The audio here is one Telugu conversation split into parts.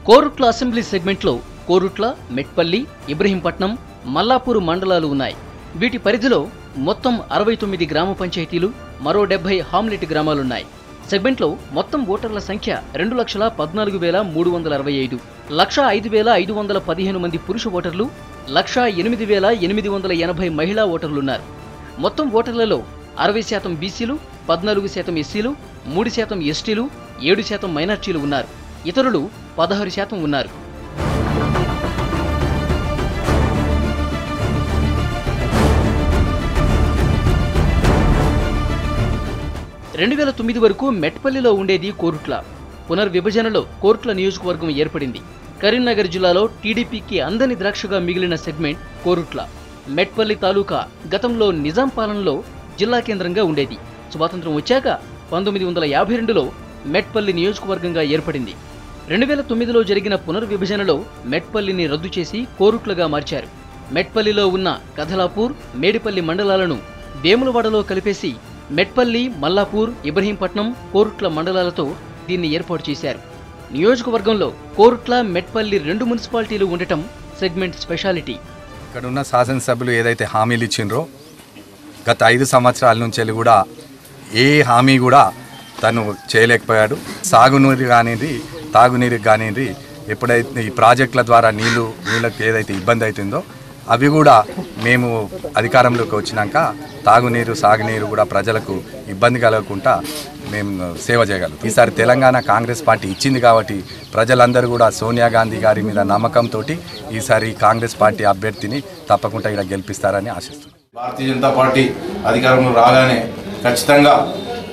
కోరుట్ల అసెంబ్లీ సెగ్మెంట్లో కోరుట్ల, మెట్పల్లి, ఇబ్రహీంపట్నం, మల్లాపూర్ మండలాలు ఉన్నాయి. వీటి పరిధిలో మొత్తం 69 గ్రామ పంచాయతీలు, మరో 70 హామ్లెట్ గ్రామాలున్నాయి. సెగ్మెంట్లో మొత్తం ఓటర్ల సంఖ్య 2,14,365, 1,05,515 మంది పురుష ఓటర్లు, 1,08,880 మహిళా ఓటర్లున్నారు. మొత్తం ఓటర్లలో 60% బీసీలు, 14% ఎస్సీలు, 3% ఎస్టీలు, 7% మైనార్టీలు ఉన్నారు. ఇతరులు 16% ఉన్నారు. 2009 వరకు మెట్పల్లిలో ఉండేది కోరుట్ల. పునర్విభజనలో కోరుట్ల నియోజకవర్గం ఏర్పడింది. కరీంనగర్ జిల్లాలో టీడీపీకి అందని ద్రాక్షగా మిగిలిన సెగ్మెంట్ కోరుట్ల. మెట్పల్లి తాలూకా గతంలో నిజాం పాలనలో జిల్లా కేంద్రంగా ఉండేది. స్వాతంత్ర్యం వచ్చాక 1952లో మెట్పల్లి నియోజకవర్గంగా ఏర్పడింది. 2009లో జరిగిన పునర్విభజనలో మెట్పల్లిని రద్దు చేసి కోరుట్లగా మార్చారు. మెట్పల్లిలో ఉన్న కథలాపూర్, మేడిపల్లి మండలాలను వేములవాడలో కలిపేసి మెట్పల్లి, మల్లాపూర్, ఇబ్రహీంపట్నం, కోరుట్ల మండలాలతో దీన్ని ఏర్పాటు చేశారు. నియోజకవర్గంలో కోరుట్ల, మెట్పల్లి 2 మున్సిపాలిటీలు ఉండటం సెగ్మెంట్ స్పెషాలిటీ. ఇక్కడ ఉన్న శాసనసభ్యులు ఏదైతే హామీలు ఇచ్చిండ్రో గత 5 సంవత్సరాల నుంచి కూడా ఏ హామీ కూడా తను చేయలేకపోయాడు. సాగునీరు కానిది, తాగునీరుకి కానిది, ఎప్పుడైతే ఈ ప్రాజెక్టుల ద్వారా నీళ్ళకి ఏదైతే ఇబ్బంది అవుతుందో అవి కూడా మేము అధికారంలోకి వచ్చినాక తాగునీరు, సాగునీరు కూడా ప్రజలకు ఇబ్బంది కలగకుండా మేము సేవ చేయగలం. ఈసారి తెలంగాణ కాంగ్రెస్ పార్టీ ఇచ్చింది కాబట్టి ప్రజలందరూ కూడా సోనియా గాంధీ గారి మీద నమ్మకంతో ఈసారి కాంగ్రెస్ పార్టీ అభ్యర్థిని తప్పకుండా ఇలా గెలిపిస్తారని ఆశిస్తున్నాం. భారతీయ జనతా పార్టీ అధికారంలో రాగానే ఖచ్చితంగా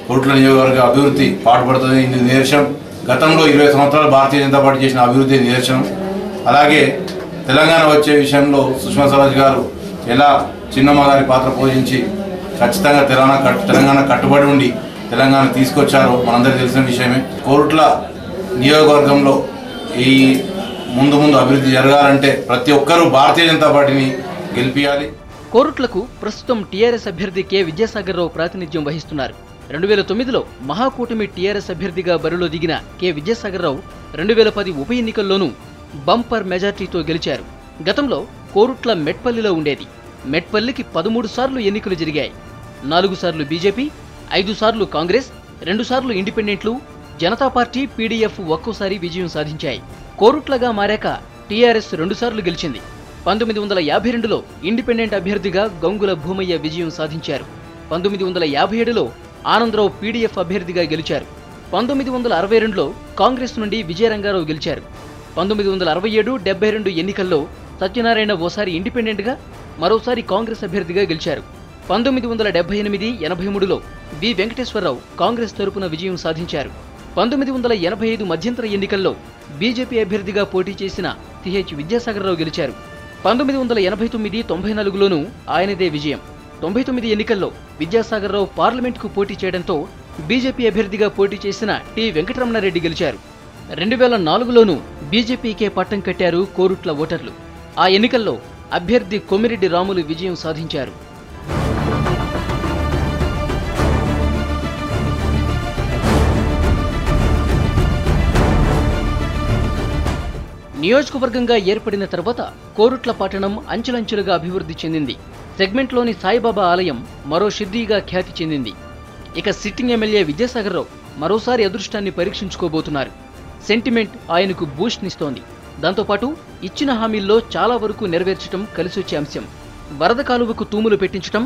కోరుట్ల నియోజకవర్గ అభివృద్ధి పాటుపడుతుంది. ఇందుకు నిదర్శనం గతంలో 20 సంవత్సరాలు భారతీయ జనతా పార్టీ చేసిన అభివృద్ధి నిదర్శనం. అలాగే తెలంగాణ వచ్చే విషయంలో సుష్మా స్వరాజ్ గారు ఎలా చిన్నమ్మ గారి పాత్ర పోషించి ఖచ్చితంగా తెలంగాణ కట్టుబడి ఉండి తెలంగాణ తీసుకొచ్చారో మనందరికీ తెలిసిన విషయమే. కోరుట్ల నియోజకవర్గంలో ఈ ముందు అభివృద్ధి జరగాలంటే ప్రతి ఒక్కరూ భారతీయ జనతా పార్టీని గెలిపియాలి. కోరుట్లకు ప్రస్తుతం టీఆర్ఎస్ అభ్యర్థి కె విద్యాసాగర్ రావు ప్రాతినిధ్యం వహిస్తున్నారు. 2009లో మహాకూటమి టీఆర్ఎస్ అభ్యర్థిగా బరిలో దిగిన కె విద్యాసాగర్ రావు 2010 ఉప ఎన్నికల్లోనూ బంపర్ మెజార్టీతో గెలిచారు. గతంలో కోరుట్ల మెట్పల్లిలో ఉండేది. మెట్పల్లికి 13 సార్లు ఎన్నికలు జరిగాయి. 4 సార్లు బీజేపీ, 5 సార్లు కాంగ్రెస్, 2 సార్లు ఇండిపెండెంట్లు, జనతా పార్టీ, పీడీఎఫ్ ఒక్కోసారి విజయం సాధించాయి. కోరుట్లగా మారాక టీఆర్ఎస్ 2 సార్లు గెలిచింది. 1952లో ఇండిపెండెంట్ అభ్యర్థిగా గంగుల భూమయ్య విజయం సాధించారు. 1957లో ఆనందరావు పీడీఎఫ్ అభ్యర్థిగా గెలిచారు. 1962లో కాంగ్రెస్ నుండి విజయరంగారావు గెలిచారు. 1967, 72 ఎన్నికల్లో సత్యనారాయణ ఓసారి ఇండిపెండెంట్గా, మరోసారి కాంగ్రెస్ అభ్యర్థిగా గెలిచారు. 1978, 83లో వి వెంకటేశ్వరరావు కాంగ్రెస్ తరపున విజయం సాధించారు. 1985 మధ్యంతర ఎన్నికల్లో బీజేపీ అభ్యర్థిగా పోటీ చేసిన సిహెచ్ విద్యాసాగర్ రావు గెలిచారు. 1989, 94లోనూ ఆయనదే విజయం. 99 ఎన్నికల్లో విద్యాసాగర్ రావు పార్లమెంట్కు పోటీ చేయడంతో బీజేపీ అభ్యర్థిగా పోటీ చేసిన టి వెంకటరమణారెడ్డి గెలిచారు. 2004లోనూ బీజేపీకే పట్టం కట్టారు కోరుట్ల ఓటర్లు. ఆ ఎన్నికల్లో అభ్యర్థి కొమ్మిరెడ్డి రాములు విజయం సాధించారు. నియోజకవర్గంగా ఏర్పడిన తర్వాత కోరుట్ల పట్టణం అంచెలంచెలుగా అభివృద్ధి చెందింది. సెగ్మెంట్లోని సాయిబాబా ఆలయం మరో షిర్డీగా ఖ్యాతి చెందింది. ఇక సిట్టింగ్ ఎమ్మెల్యే విద్యాసాగర్ రావు మరోసారి అదృష్టాన్ని పరీక్షించుకోబోతున్నారు. సెంటిమెంట్ ఆయనకు బూస్ట్నిస్తోంది. దాంతోపాటు ఇచ్చిన హామీల్లో చాలా వరకు నెరవేర్చడం కలిసొచ్చే అంశం. వరద కాలువకు తూములు పెట్టించడం,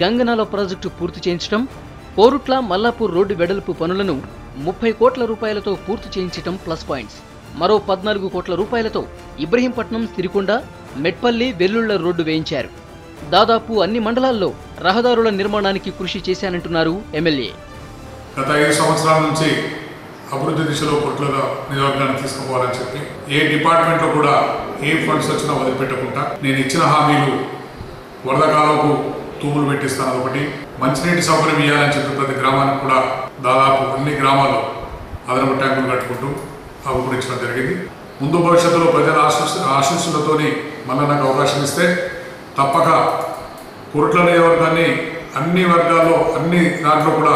గంగనాల ప్రాజెక్టు పూర్తి చేయించడం, కోరుట్ల, మల్లాపూర్ రోడ్డు వెడల్పు పనులను 30 కోట్ల రూపాయలతో పూర్తి చేయించడం ప్లస్ పాయింట్స్. మరో 14 కోట్ల రూపాయలతో ఇబ్రహీంపట్నం, సిరికొండ, మెట్పల్లి, వెల్లుళ్ల రోడ్డు వేయించారు. దాదాపు అన్ని మండలాల్లో రహదారుల నిర్మాణానికి కృషి చేశానంటున్నారు ఎమ్మెల్యే. గత 5 సంవత్సరాల నుంచి అభివృద్ధి దిశలో కోరుట్ల నియోజకవర్గాన్ని తీసుకుపోవాలని చెప్పి ఏ డిపార్ట్మెంట్లో కూడా ఏ ఫండ్స్ వచ్చినా వదిలిపెట్టకుండా నేను ఇచ్చిన హామీలు వరద కాలువకు తూములు పెట్టిస్తాను, ఒకటి మంచినీటి సౌకర్యం ఇవ్వాలని చెప్పి ప్రతి గ్రామానికి కూడా దాదాపు అన్ని గ్రామాల్లో అదనపు ట్యాంకులు కట్టుకుంటూ అభివృద్ధించడం జరిగింది. ముందు భవిష్యత్తులో ప్రజల ఆశీస్సులతోని మళ్ళీ నాకు అవకాశం ఇస్తే తప్పక కోరుట్ల నియోజకవర్గాన్ని అన్ని వర్గాల్లో అన్ని దాంట్లో కూడా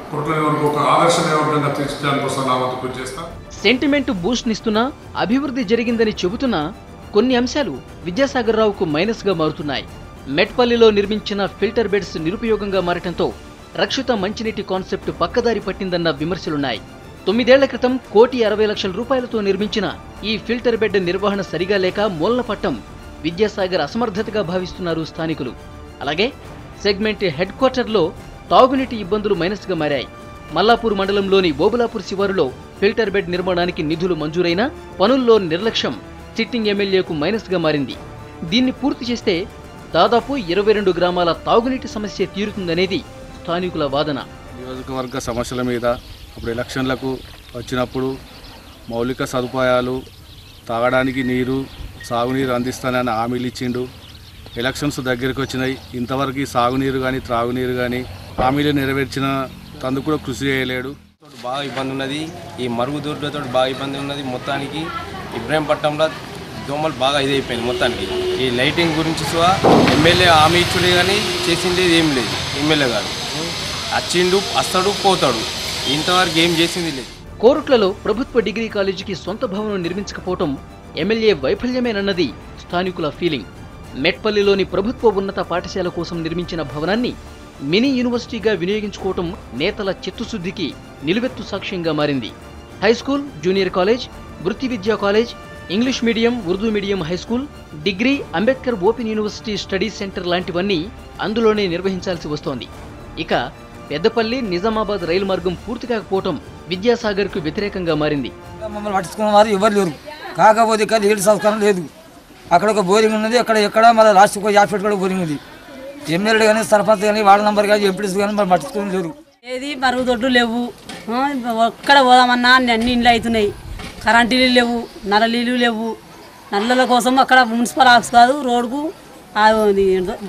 కోరుట్ల నియోజకవర్గం ఒక ఆదర్శ నియోజకవర్గంగా తీర్చడానికి కోసం నా వంతు కృషి చేస్తాను. సెంటిమెంట్ బూస్ట్నిస్తున్నా, అభివృద్ధి జరిగిందని చెబుతున్నా కొన్ని అంశాలు విద్యాసాగర్ రావుకు మైనస్గా మారుతున్నాయి. మెట్పల్లిలో నిర్మించిన ఫిల్టర్ బెడ్స్ నిరుపయోగంగా మారటంతో రక్షిత మంచినీటి కాన్సెప్ట్ పక్కదారి పట్టిందన్న విమర్శలున్నాయి. 9 ఏళ్ల క్రితం 1,60,00,000 రూపాయలతో నిర్మించిన ఈ ఫిల్టర్ బెడ్ నిర్వహణ సరిగా లేక మూలన పట్టం విద్యాసాగర్ అసమర్థతగా భావిస్తున్నారు స్థానికులు. అలాగే సెగ్మెంట్ హెడ్ క్వార్టర్లో తాగునీటి ఇబ్బందులు మైనస్గా మారాయి. మల్లాపూర్ మండలంలోని ఓబులాపూర్ శివారులో ఫిల్టర్ బెడ్ నిర్మాణానికి నిధులు మంజూరైనా పనుల్లో నిర్లక్ష్యం సిట్టింగ్ ఎమ్మెల్యేకు మైనస్గా మారింది. దీన్ని పూర్తి చేస్తే దాదాపు 22 గ్రామాల తాగునీటి సమస్య తీరుతుందనేది స్థానికుల వాదన. నియోజకవర్గ సమస్యల మీద అప్పుడు ఎలక్షన్లకు వచ్చినప్పుడు మౌలిక సదుపాయాలు, తాగడానికి నీరు, సాగునీరు అందిస్తానని హామీలు ఇచ్చిండు. ఎలక్షన్స్ దగ్గరికి వచ్చినాయి, ఇంతవరకు సాగునీరు కానీ త్రాగునీరు కానీ హామీలు నెరవేర్చిన తందుకు కూడా కృషి చేయలేడు. బాగా ఇబ్బంది ఉన్నది, ఈ మరుగుదొడ్లతో బాగా ఇబ్బంది ఉన్నది. మొత్తానికి ఇబ్రాహీంపట్నంలో దోమలు బాగా ఇదైపోయింది. మొత్తానికి ఈ లైటింగ్ గురించి ఎమ్మెల్యే హామీ ఇచ్చుడే కానీ చేసింది ఏం లేదు. ఎమ్మెల్యే గారు వచ్చిండు, వస్తాడు, పోతాడు, ఇంతవరకు ఏం చేసింది లేదు. కోరుట్లలో ప్రభుత్వ డిగ్రీ కాలేజీకి సొంత భవనం నిర్మించకపోవటం ఎమ్మెల్యే వైఫల్యమేనన్నది స్థానికుల ఫీలింగ్. మెట్పల్లిలోని ప్రభుత్వ ఉన్నత పాఠశాల కోసం నిర్మించిన భవనాన్ని మినీ యూనివర్సిటీగా వినియోగించుకోవటం నేతల చిత్తశుద్ధికి నిలువెత్తు సాక్ష్యంగా మారింది. హైస్కూల్, జూనియర్ కాలేజ్, వృత్తి విద్యా college, English medium, Urdu medium high school, degree, Ambedkar open university study centre లాంటివన్నీ అందులోనే నిర్వహించాల్సి వస్తోంది. ఇక పెద్దపల్లి, నిజామాబాద్ రైలు మార్గం పూర్తి కాకపోవటం విద్యాసాగర్కు వ్యతిరేకంగా మారింది. మమ్మల్ని పట్టించుకున్న వారు ఎవరు లేరు. కాకపోతే ఇక్కడ నీటి సంస్కారం లేదు. అక్కడ ఒక బోరింగ్ ఉన్నది, ఎక్కడ మళ్ళీ లాస్ట్ ఒక 50 కూడా బోరింగ్ ఉంది. ఎమ్మెల్యే కానీ, సర్పంచ్ కానీ, వార్డు నంబర్ కానీ, ఎంపీడీస్ కానీ మరి పట్టించుకుని లేరు. ఏది మరుగుదొడ్లు లేవు, ఎక్కడ పోదామన్నా అన్ని ఇండ్లు అవుతున్నాయి. కరెంటు లేవు, నల్ల నీళ్ళు లేవు. నల్లల కోసం అక్కడ మున్సిపల్ ఆఫీస్ కాదు, రోడ్కు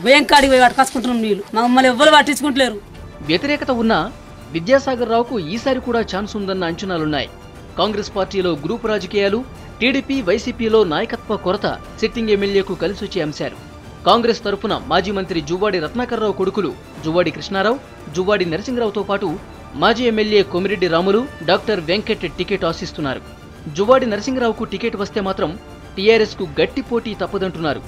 బ్యాంకాడికి పోయి పట్టుకొచ్చుకుంటున్నాం నీళ్ళు. మమ్మల్ని ఎవ్వరు పట్టించుకుంటలేరు. వ్యతిరేకత ఉన్నా విద్యాసాగర్ రావుకు ఈసారి కూడా ఛాన్స్ ఉందన్న అంచనాలున్నాయి. కాంగ్రెస్ పార్టీలో గ్రూపు రాజకీయాలు, టీడీపీ, వైసీపీలో నాయకత్వ కొరత సిట్టింగ్ ఎమ్మెల్యేకు కలిసొచ్చే అంశాలు. కాంగ్రెస్ తరఫున మాజీ మంత్రి జువ్వాడి రత్నాకర్రావు కొడుకులు జువ్వాడి కృష్ణారావు, జువ్వాడి నరసింగరావుతో పాటు మాజీ MLA Komireddy Ramulu, doctor Venkat ticket ఆశిస్తున్నారు. జువ్వాడి నరసింగరావుకు టికెట్ వస్తే మాత్రం టీఆర్ఎస్కు గట్టి పోటీ తప్పదంటున్నారు.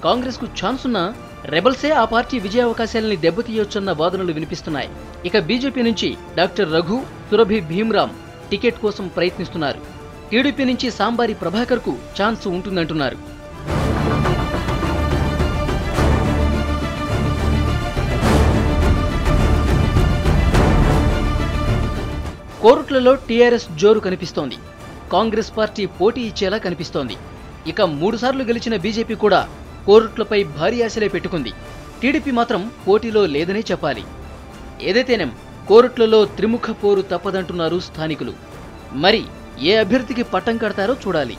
కాంగ్రెస్కు ఛాన్స్ ఉన్నా రెబల్సే ఆ పార్టీ విజయావకాశాలని దెబ్బతీయొచ్చన్న వాదనలు వినిపిస్తున్నాయి. ఇక బీజేపీ నుంచి డాక్టర్ రఘు, సురభి భీమ్రామ్ టికెట్ కోసం ప్రయత్నిస్తున్నారు. టీడీపీ నుంచి సాంబారి ప్రభాకర్కు ఛాన్స్ ఉంటుందంటున్నారు. కోరుట్లలో టీఆర్ఎస్ జోరు కనిపిస్తోంది. కాంగ్రెస్ పార్టీ పోటీ ఇచ్చేలా కనిపిస్తోంది. ఇక 3 సార్లు గెలిచిన బీజేపీ కూడా కోరుట్లపై భారీ ఆశలే పెట్టుకుంది. టీడీపీ మాత్రం పోటీలో లేదనే చెప్పాలి. ఏదైతేనేం కోరుట్లలో త్రిముఖ పోరు తప్పదంటున్నారు స్థానికులు. మరి ఏ అభ్యర్థికి పట్టం కడతారో చూడాలి.